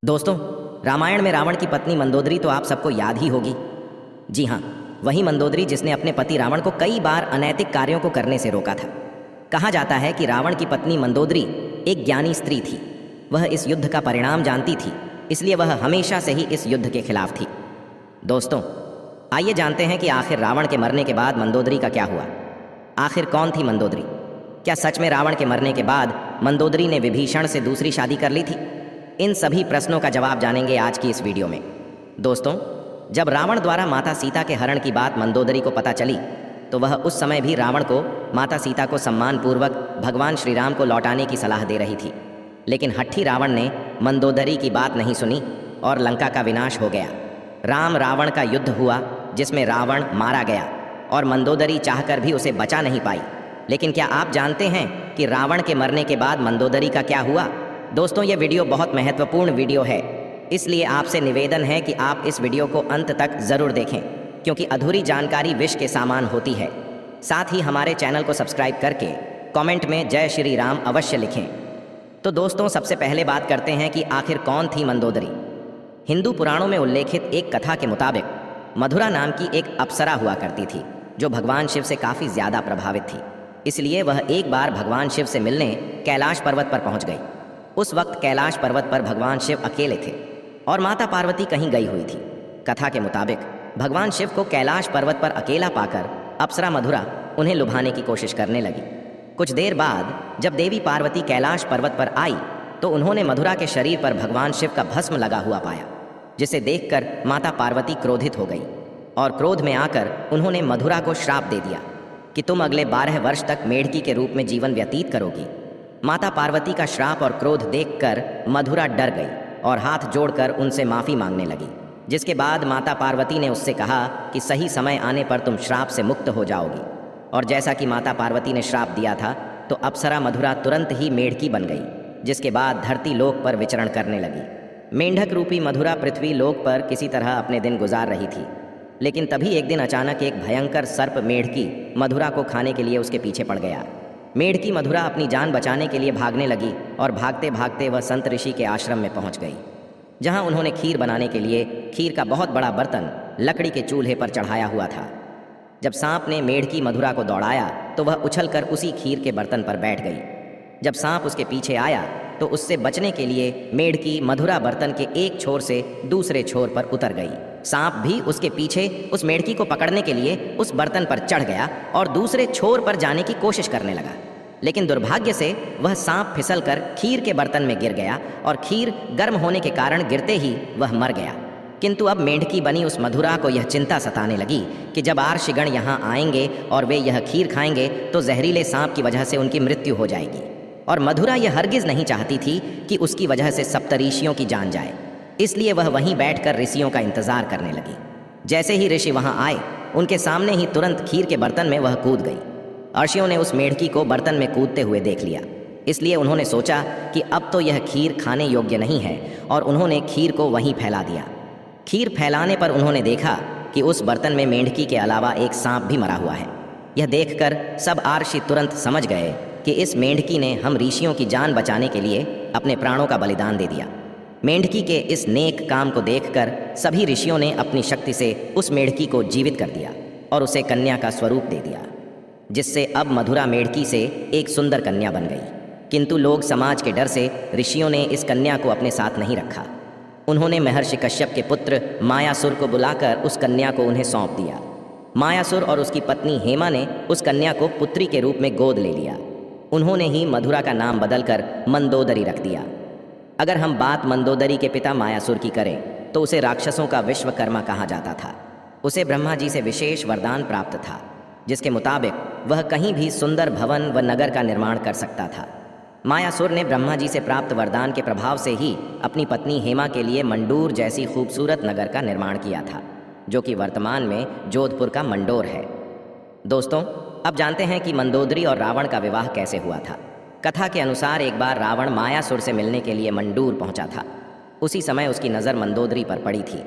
दोस्तों, रामायण में रावण की पत्नी मंदोदरी तो आप सबको याद ही होगी। जी हाँ, वही मंदोदरी जिसने अपने पति रावण को कई बार अनैतिक कार्यों को करने से रोका था। कहा जाता है कि रावण की पत्नी मंदोदरी एक ज्ञानी स्त्री थी। वह इस युद्ध का परिणाम जानती थी, इसलिए वह हमेशा से ही इस युद्ध के खिलाफ थी। दोस्तों, आइए जानते हैं कि आखिर रावण के मरने के बाद मंदोदरी का क्या हुआ। आखिर कौन थी मंदोदरी? क्या सच में रावण के मरने के बाद मंदोदरी ने विभीषण से दूसरी शादी कर ली थी? इन सभी प्रश्नों का जवाब जानेंगे आज की इस वीडियो में। दोस्तों, जब रावण द्वारा माता सीता के हरण की बात मंदोदरी को पता चली तो वह उस समय भी रावण को माता सीता को सम्मानपूर्वक भगवान श्री राम को लौटाने की सलाह दे रही थी। लेकिन हट्ठी रावण ने मंदोदरी की बात नहीं सुनी और लंका का विनाश हो गया। राम रावण का युद्ध हुआ जिसमें रावण मारा गया और मंदोदरी चाहकर भी उसे बचा नहीं पाई। लेकिन क्या आप जानते हैं कि रावण के मरने के बाद मंदोदरी का क्या हुआ? दोस्तों, ये वीडियो बहुत महत्वपूर्ण वीडियो है, इसलिए आपसे निवेदन है कि आप इस वीडियो को अंत तक ज़रूर देखें, क्योंकि अधूरी जानकारी विष के समान होती है। साथ ही हमारे चैनल को सब्सक्राइब करके कमेंट में जय श्री राम अवश्य लिखें। तो दोस्तों, सबसे पहले बात करते हैं कि आखिर कौन थी मंदोदरी। हिंदू पुराणों में उल्लेखित एक कथा के मुताबिक मधुरा नाम की एक अप्सरा हुआ करती थी जो भगवान शिव से काफ़ी ज़्यादा प्रभावित थी। इसलिए वह एक बार भगवान शिव से मिलने कैलाश पर्वत पर पहुंच गई। उस वक्त कैलाश पर्वत पर भगवान शिव अकेले थे और माता पार्वती कहीं गई हुई थी। कथा के मुताबिक भगवान शिव को कैलाश पर्वत पर अकेला पाकर अप्सरा मधुरा उन्हें लुभाने की कोशिश करने लगी। कुछ देर बाद जब देवी पार्वती कैलाश पर्वत पर आई तो उन्होंने मधुरा के शरीर पर भगवान शिव का भस्म लगा हुआ पाया, जिसे देखकर माता पार्वती क्रोधित हो गई और क्रोध में आकर उन्होंने मधुरा को श्राप दे दिया कि तुम अगले 12 वर्ष तक मेढ़की के रूप में जीवन व्यतीत करोगी। माता पार्वती का श्राप और क्रोध देखकर मधुरा डर गई और हाथ जोड़कर उनसे माफ़ी मांगने लगी, जिसके बाद माता पार्वती ने उससे कहा कि सही समय आने पर तुम श्राप से मुक्त हो जाओगी। और जैसा कि माता पार्वती ने श्राप दिया था तो अप्सरा मधुरा तुरंत ही मेढ़की बन गई, जिसके बाद धरती लोक पर विचरण करने लगी। मेंढक रूपी मधुरा पृथ्वी लोक पर किसी तरह अपने दिन गुजार रही थी। लेकिन तभी एक दिन अचानक एक भयंकर सर्प मेढ़की मधुरा को खाने के लिए उसके पीछे पड़ गया। मेढ़की मधुरा अपनी जान बचाने के लिए भागने लगी और भागते भागते वह संत ऋषि के आश्रम में पहुंच गई, जहां उन्होंने खीर बनाने के लिए खीर का बहुत बड़ा बर्तन लकड़ी के चूल्हे पर चढ़ाया हुआ था। जब सांप ने मेढ़की मधुरा को दौड़ाया तो वह उछलकर उसी खीर के बर्तन पर बैठ गई। जब सांप उसके पीछे आया तो उससे बचने के लिए मेढ़की मधुरा बर्तन के एक छोर से दूसरे छोर पर उतर गई। सांप भी उसके पीछे उस मेढ़की को पकड़ने के लिए उस बर्तन पर चढ़ गया और दूसरे छोर पर जाने की कोशिश करने लगा। लेकिन दुर्भाग्य से वह सांप फिसलकर खीर के बर्तन में गिर गया और खीर गर्म होने के कारण गिरते ही वह मर गया। किंतु अब मेढ़की बनी उस मधुरा को यह चिंता सताने लगी कि जब आर्षिगण यहाँ आएंगे और वे यह खीर खाएंगे तो जहरीले सांप की वजह से उनकी मृत्यु हो जाएगी। और मधुरा यह हरगिज नहीं चाहती थी कि उसकी वजह से सप्तऋषियों की जान जाए, इसलिए वह वहीं बैठकर ऋषियों का इंतजार करने लगी। जैसे ही ऋषि वहां आए, उनके सामने ही तुरंत खीर के बर्तन में वह कूद गई। ऋषियों ने उस मेढ़की को बर्तन में कूदते हुए देख लिया, इसलिए उन्होंने सोचा कि अब तो यह खीर खाने योग्य नहीं है और उन्होंने खीर को वहीं फैला दिया। खीर फैलाने पर उन्होंने देखा कि उस बर्तन में मेढ़की के अलावा एक सांप भी मरा हुआ है। यह देखकर सब आर्षि तुरंत समझ गए कि इस मेढ़की ने हम ऋषियों की जान बचाने के लिए अपने प्राणों का बलिदान दे दिया। मेढ़की के इस नेक काम को देखकर सभी ऋषियों ने अपनी शक्ति से उस मेढ़की को जीवित कर दिया और उसे कन्या का स्वरूप दे दिया, जिससे अब मधुरा मेढ़की से एक सुंदर कन्या बन गई। किंतु लोग समाज के डर से ऋषियों ने इस कन्या को अपने साथ नहीं रखा। उन्होंने महर्षि कश्यप के पुत्र मायासुर को बुलाकर उस कन्या को उन्हें सौंप दिया। मायासुर और उसकी पत्नी हेमा ने उस कन्या को पुत्री के रूप में गोद ले लिया। उन्होंने ही मधुरा का नाम बदलकर मंदोदरी रख दिया। अगर हम बात मंदोदरी के पिता मायासुर की करें तो उसे राक्षसों का विश्वकर्मा कहा जाता था। उसे ब्रह्मा जी से विशेष वरदान प्राप्त था, जिसके मुताबिक वह कहीं भी सुंदर भवन व नगर का निर्माण कर सकता था। मायासुर ने ब्रह्मा जी से प्राप्त वरदान के प्रभाव से ही अपनी पत्नी हेमा के लिए मंडूर जैसी खूबसूरत नगर का निर्माण किया था, जो कि वर्तमान में जोधपुर का मंडोर है। दोस्तों, अब जानते हैं कि मंदोदरी और रावण का विवाह कैसे हुआ था। कथा के अनुसार एक बार रावण मायासुर से मिलने के लिए मंडूर पहुंचा था। उसी समय उसकी नज़र मंदोदरी पर पड़ी थी।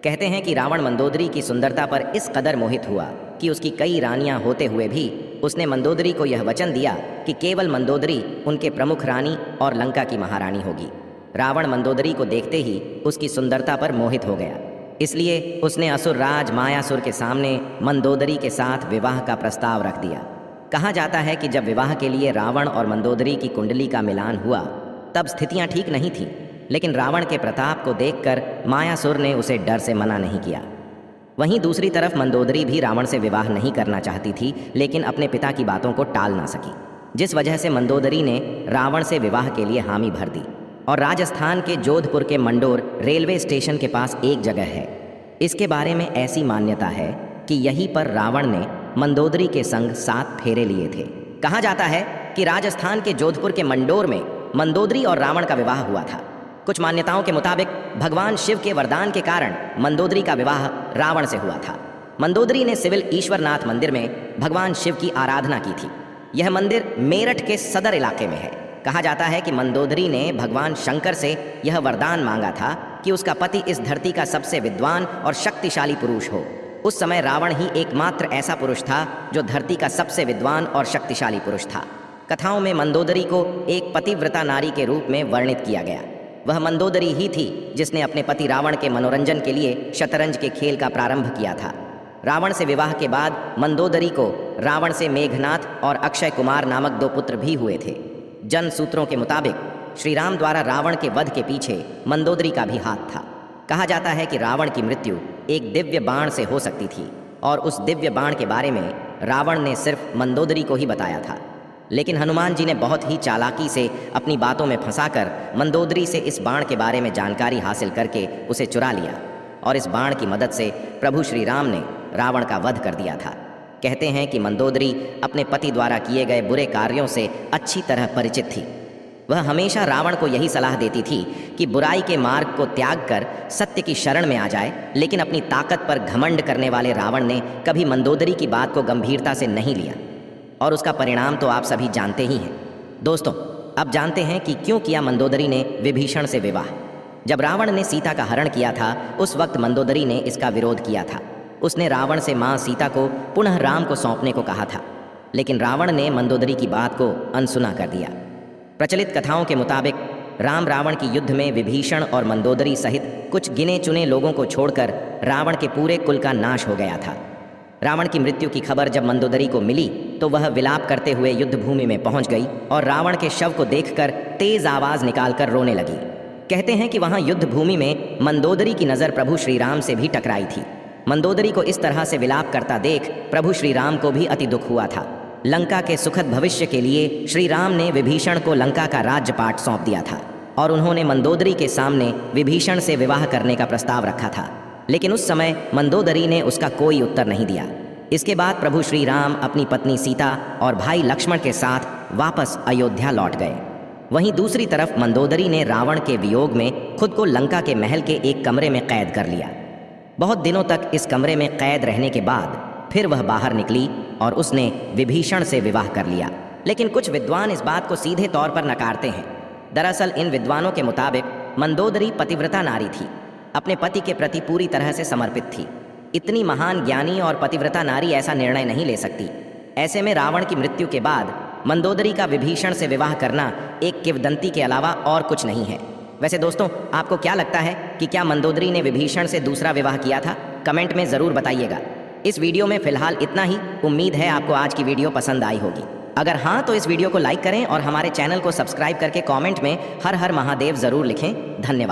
कहते हैं कि रावण मंदोदरी की सुंदरता पर इस कदर मोहित हुआ कि उसकी कई रानियां होते हुए भी उसने मंदोदरी को यह वचन दिया कि केवल मंदोदरी उनके प्रमुख रानी और लंका की महारानी होगी। रावण मंदोदरी को देखते ही उसकी सुंदरता पर मोहित हो गया, इसलिए उसने असुर राज मायासुर के सामने मंदोदरी के साथ विवाह का प्रस्ताव रख दिया। कहा जाता है कि जब विवाह के लिए रावण और मंदोदरी की कुंडली का मिलान हुआ तब स्थितियां ठीक नहीं थीं, लेकिन रावण के प्रताप को देखकर मायासुर ने उसे डर से मना नहीं किया। वहीं दूसरी तरफ मंदोदरी भी रावण से विवाह नहीं करना चाहती थी, लेकिन अपने पिता की बातों को टाल ना सकी, जिस वजह से मंदोदरी ने रावण से विवाह के लिए हामी भर दी। और राजस्थान के जोधपुर के मंडोर रेलवे स्टेशन के पास एक जगह है। इसके बारे में ऐसी मान्यता है कि यहीं पर रावण ने मंदोदरी के संग 7 फेरे लिए थे। कहा जाता है कि राजस्थान के जोधपुर के मंडोर में मंदोदरी और रावण का विवाह हुआ था। कुछ मान्यताओं के मुताबिक भगवान शिव के वरदान के कारण मंदोदरी का विवाह रावण से हुआ था। मंदोदरी ने सिविल ईश्वरनाथ मंदिर में भगवान शिव की आराधना की थी। यह मंदिर मेरठ के सदर इलाके में है। कहा जाता है कि मंदोदरी ने भगवान शंकर से यह वरदान मांगा था कि उसका पति इस धरती का सबसे विद्वान और शक्तिशाली पुरुष हो। उस समय रावण ही एकमात्र ऐसा पुरुष था जो धरती का सबसे विद्वान और शक्तिशाली पुरुष था। कथाओं में मंदोदरी को एक पतिव्रता नारी के रूप में वर्णित किया गया। वह मंदोदरी ही थी जिसने अपने पति रावण के मनोरंजन के लिए शतरंज के खेल का प्रारंभ किया था। रावण से विवाह के बाद मंदोदरी को रावण से मेघनाथ और अक्षय कुमार नामक 2 पुत्र भी हुए थे। जन सूत्रों के मुताबिक श्री राम द्वारा रावण के वध के पीछे मंदोदरी का भी हाथ था। कहा जाता है कि रावण की मृत्यु एक दिव्य बाण से हो सकती थी और उस दिव्य बाण के बारे में रावण ने सिर्फ मंदोदरी को ही बताया था, लेकिन हनुमान जी ने बहुत ही चालाकी से अपनी बातों में फंसाकर मंदोदरी से इस बाण के बारे में जानकारी हासिल करके उसे चुरा लिया और इस बाण की मदद से प्रभु श्री राम ने रावण का वध कर दिया था। कहते हैं कि मंदोदरी अपने पति द्वारा किए गए बुरे कार्यों से अच्छी तरह परिचित थी। वह हमेशा रावण को यही सलाह देती थी कि बुराई के मार्ग को त्याग कर सत्य की शरण में आ जाए, लेकिन अपनी ताकत पर घमंड करने वाले रावण ने कभी मंदोदरी की बात को गंभीरता से नहीं लिया और उसका परिणाम तो आप सभी जानते ही हैं। दोस्तों, अब जानते हैं कि क्यों किया मंदोदरी ने विभीषण से विवाह। जब रावण ने सीता का हरण किया था उस वक्त मंदोदरी ने इसका विरोध किया था। उसने रावण से मां सीता को पुनः राम को सौंपने को कहा था, लेकिन रावण ने मंदोदरी की बात को अनसुना कर दिया। प्रचलित कथाओं के मुताबिक राम रावण की युद्ध में विभीषण और मंदोदरी सहित कुछ गिने चुने लोगों को छोड़कर रावण के पूरे कुल का नाश हो गया था। रावण की मृत्यु की खबर जब मंदोदरी को मिली तो वह विलाप करते हुए युद्ध भूमि में पहुंच गई और रावण के शव को देखकर तेज आवाज निकालकर रोने लगी। कहते हैं कि वहां युद्ध भूमि में मंदोदरी की नज़र प्रभु श्री राम से भी टकराई थी। मंदोदरी को इस तरह से विलाप करता देख प्रभु श्री राम को भी अति दुख हुआ था। लंका के सुखद भविष्य के लिए श्री राम ने विभीषण को लंका का राज्यपाट सौंप दिया था और उन्होंने मंदोदरी के सामने विभीषण से विवाह करने का प्रस्ताव रखा था, लेकिन उस समय मंदोदरी ने उसका कोई उत्तर नहीं दिया। इसके बाद प्रभु श्री राम अपनी पत्नी सीता और भाई लक्ष्मण के साथ वापस अयोध्या लौट गए। वहीं दूसरी तरफ मंदोदरी ने रावण के वियोग में खुद को लंका के महल के एक कमरे में कैद कर लिया। बहुत दिनों तक इस कमरे में कैद रहने के बाद फिर वह बाहर निकली और उसने विभीषण से विवाह कर लिया। लेकिन कुछ विद्वान इस बात को सीधे तौर पर नकारते हैं। दरअसल इन विद्वानों के मुताबिक मंदोदरी पतिव्रता नारी थी, अपने पति के प्रति पूरी तरह से समर्पित थी। इतनी महान ज्ञानी और पतिव्रता नारी ऐसा निर्णय नहीं ले सकती। ऐसे में रावण की मृत्यु के बाद मंदोदरी का विभीषण से विवाह करना एक किंवदंती के अलावा और कुछ नहीं है। वैसे दोस्तों, आपको क्या लगता है कि क्या मंदोदरी ने विभीषण से दूसरा विवाह किया था? कमेंट में ज़रूर बताइएगा। इस वीडियो में फिलहाल इतना ही। उम्मीद है आपको आज की वीडियो पसंद आई होगी। अगर हाँ तो इस वीडियो को लाइक करें और हमारे चैनल को सब्सक्राइब करके कमेंट में हर हर महादेव ज़रूर लिखें। धन्यवाद।